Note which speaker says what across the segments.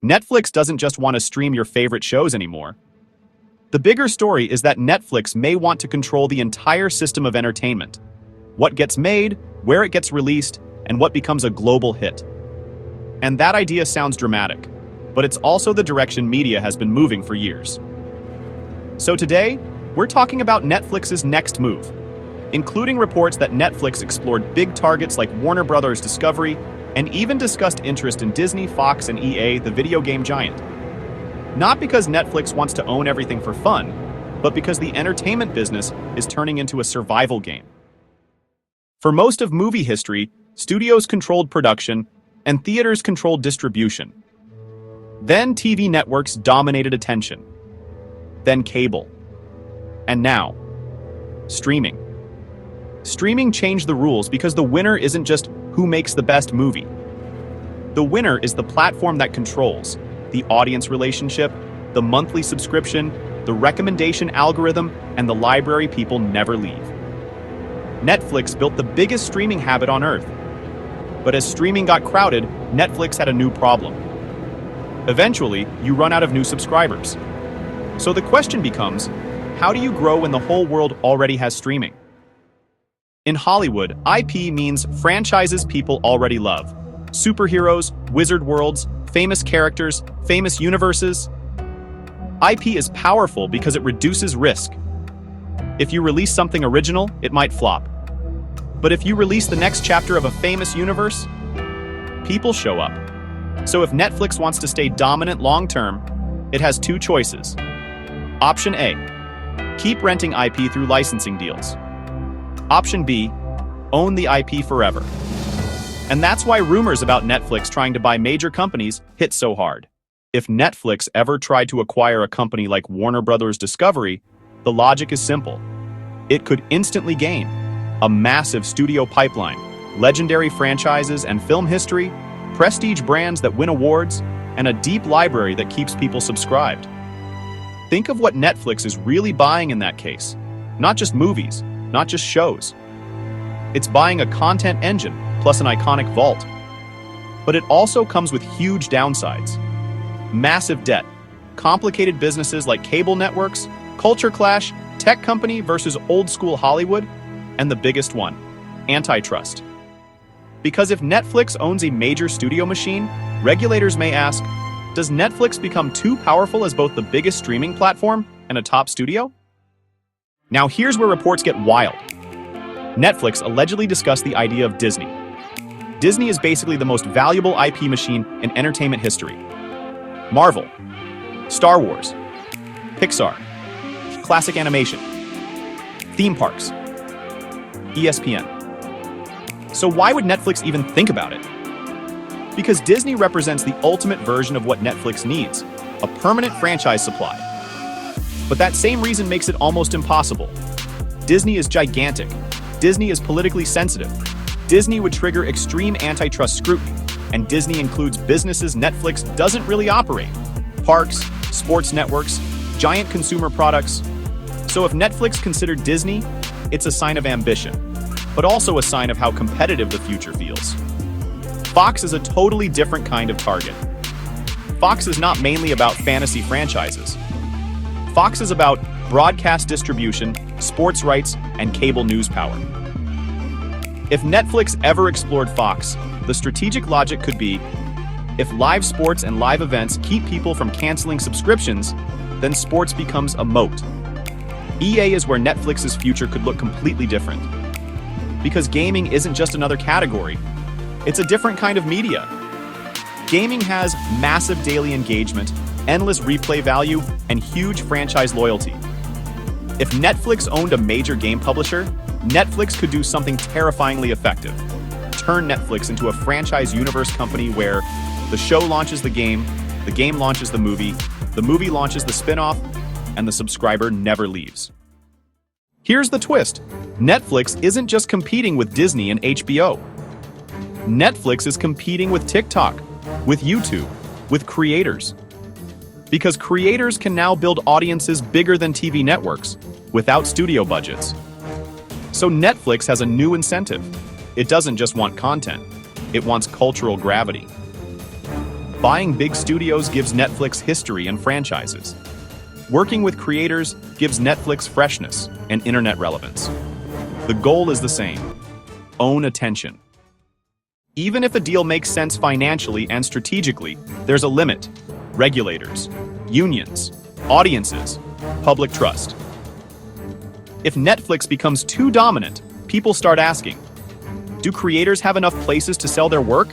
Speaker 1: Netflix doesn't just want to stream your favorite shows anymore. The bigger story is that Netflix may want to control the entire system of entertainment. What gets made, where it gets released, and what becomes a global hit. And that idea sounds dramatic, but it's also the direction media has been moving for years. So today, we're talking about Netflix's next move, including reports that Netflix explored big targets like Warner Bros. Discovery and even discussed interest in Disney, Fox, and EA, the video game giant. Not because Netflix wants to own everything for fun, but because the entertainment business is turning into a survival game. For most of movie history, studios controlled production and theaters controlled distribution. Then TV networks dominated attention. Then cable. And now, streaming. Streaming changed the rules because the winner isn't just who makes the best movie. The winner is the platform that controls the audience relationship, the monthly subscription, the recommendation algorithm, and the library people never leave. Netflix built the biggest streaming habit on earth. But as streaming got crowded, Netflix had a new problem. Eventually, you run out of new subscribers. So the question becomes, how do you grow when the whole world already has streaming? In Hollywood, IP means franchises people already love. Superheroes, wizard worlds, famous characters, famous universes. IP is powerful because it reduces risk. If you release something original, it might flop. But if you release the next chapter of a famous universe, people show up. So if Netflix wants to stay dominant long-term, it has two choices. Option A, keep renting IP through licensing deals. Option B, own the IP forever. And that's why rumors about Netflix trying to buy major companies hit so hard. If Netflix ever tried to acquire a company like Warner Bros. Discovery, the logic is simple. It could instantly gain a massive studio pipeline, legendary franchises and film history, prestige brands that win awards, and a deep library that keeps people subscribed. Think of what Netflix is really buying in that case. Not just movies, not just shows. It's buying a content engine plus an iconic vault. But it also comes with huge downsides. Massive debt, complicated businesses like cable networks, culture clash, tech company versus old school Hollywood, and the biggest one, antitrust. Because if Netflix owns a major studio machine, regulators may ask, does Netflix become too powerful as both the biggest streaming platform and a top studio? Now here's where reports get wild. Netflix allegedly discussed the idea of Disney. Disney is basically the most valuable IP machine in entertainment history. Marvel, Star Wars, Pixar, classic animation, theme parks, ESPN. So why would Netflix even think about it? Because Disney represents the ultimate version of what Netflix needs, a permanent franchise supply. But that same reason makes it almost impossible. Disney is gigantic. Disney is politically sensitive. Disney would trigger extreme antitrust scrutiny, and Disney includes businesses Netflix doesn't really operate. Parks, sports networks, giant consumer products. So if Netflix considered Disney, it's a sign of ambition, but also a sign of how competitive the future feels. Fox is a totally different kind of target. Fox is not mainly about fantasy franchises. Fox is about broadcast distribution, sports rights, and cable news power. If Netflix ever explored Fox, the strategic logic could be, if live sports and live events keep people from canceling subscriptions, then sports becomes a moat. EA is where Netflix's future could look completely different. Because gaming isn't just another category, it's a different kind of media. Gaming has massive daily engagement, endless replay value, and huge franchise loyalty. If Netflix owned a major game publisher, Netflix could do something terrifyingly effective. Turn Netflix into a franchise universe company where the show launches the game launches the movie launches the spin-off, and the subscriber never leaves. Here's the twist. Netflix isn't just competing with Disney and HBO. Netflix is competing with TikTok, with YouTube, with creators. Because creators can now build audiences bigger than TV networks, without studio budgets. So Netflix has a new incentive. It doesn't just want content, it wants cultural gravity. Buying big studios gives Netflix history and franchises. Working with creators gives Netflix freshness and internet relevance. The goal is the same: own attention. Even if a deal makes sense financially and strategically, there's a limit: regulators, unions, audiences, public trust. If Netflix becomes too dominant, people start asking, do creators have enough places to sell their work?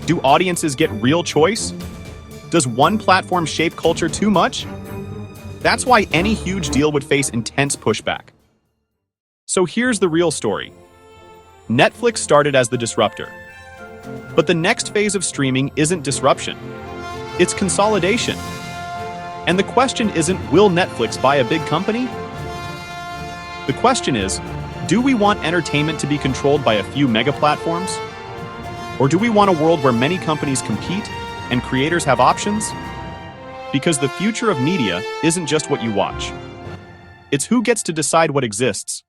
Speaker 1: Do audiences get real choice? Does one platform shape culture too much? That's why any huge deal would face intense pushback. So here's the real story. Netflix started as the disruptor. But the next phase of streaming isn't disruption. It's consolidation. And the question isn't, will Netflix buy a big company? The question is, do we want entertainment to be controlled by a few mega platforms? Or do we want a world where many companies compete and creators have options? Because the future of media isn't just what you watch. It's who gets to decide what exists.